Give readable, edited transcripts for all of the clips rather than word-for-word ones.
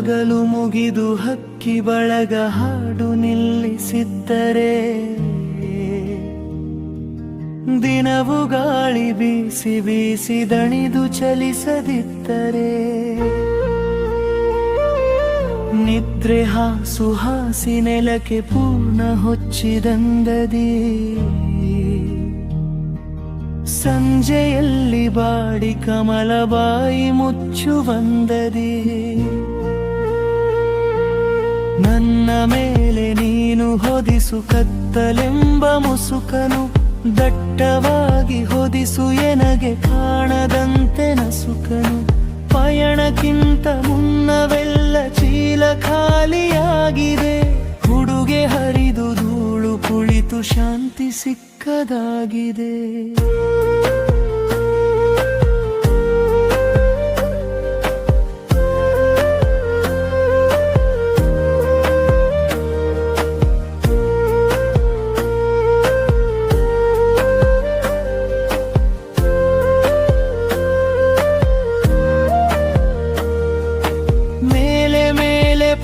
ಹಗಲು ಮುಗಿದು ಹಕ್ಕಿ ಬಳಗ ಹಾಡು ನಿಲ್ಲಿಸಿದ್ದರೆ, ದಿನವು ಗಾಳಿ ಬೀಸಿ ಬೀಸಿ ದಣಿದು ಚಲಿಸದಿದ್ದರೆ, ನಿದ್ರೆ ಹಾಸು ಹಾಸಿ ನೆಲಕ್ಕೆ ಪೂರ್ಣ ಹೊಚ್ಚಿದಂದದಿ, ಸಂಜೆಯಲ್ಲಿ ಬಾಡಿ ಕಮಲ ಬಾಯಿ ಮುಚ್ಚುವಂದದಿ, ನನ್ನ ಮೇಲೆ ನೀನು ಹೊದಿಸು ಕತ್ತಲೆಂಬ ಮುಸುಕನು, ದಟ್ಟವಾಗಿ ಹೊದಿಸು ಎನಗೆ ಕಾಣದಂತೆ ನಸುಕನು. ಪಯಣಕ್ಕಿಂತ ಮುನ್ನವೆಲ್ಲ ಚೀಲ ಖಾಲಿಯಾಗಿದೆ, ಹುಡುಗೆ ಹರಿದು ಧೂಳು ಕುಳಿತು ಶಾಂತಿ ಸಿಕ್ಕದಾಗಿದೆ.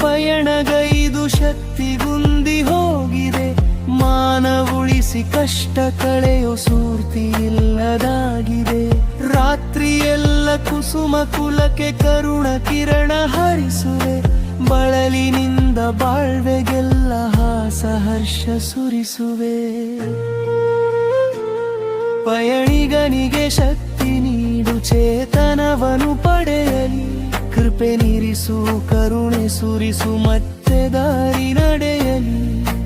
ಪಯಣಗೈದು ಶಕ್ತಿಗುಂದಿ ಹೋಗಿದೆ, ಮಾನ ಉಳಿಸಿ ಕಷ್ಟ ಕಳೆಯೋ ಸೂರ್ತಿ ಇಲ್ಲದಾಗಿದೆ. ರಾತ್ರಿಯೆಲ್ಲ ಕುಸುಮ ಕುಲಕ್ಕೆ ಕರುಣ ಕಿರಣ ಹರಿಸುವೆ, ಬಳಲಿನಿಂದ ಬಾಳ್ವೆಗೆಲ್ಲ ಹಾಸ ಹರ್ಷ ಸುರಿಸುವೆ. ಪಯಣಿಗನಿಗೆ ಶಕ್ತಿ ನೀಡು, ಚೇತನವನು ಪಡೆಯಲಿ, ಕೃಪೆ ನೀರಿಸು ಕರುಣೆ ಸುರಿಸು ಮತ್ತೆ ದಾರಿ ನಡೆಯಲಿ.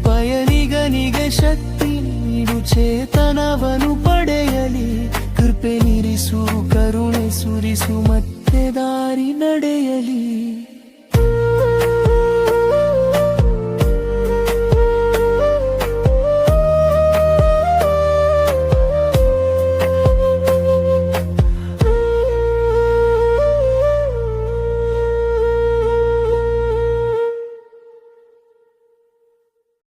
ಪಯಣಿಗನಿಗೆ ಶಕ್ತಿ ನೀಡು, ಚೇತನವನು ಪಡೆಯಲಿ, ಕೃಪೆ ನೀರಿಸು ಕರುಣೆ ಸುರಿಸು ಮತ್ತೆ ದಾರಿ ನಡೆಯಲಿ.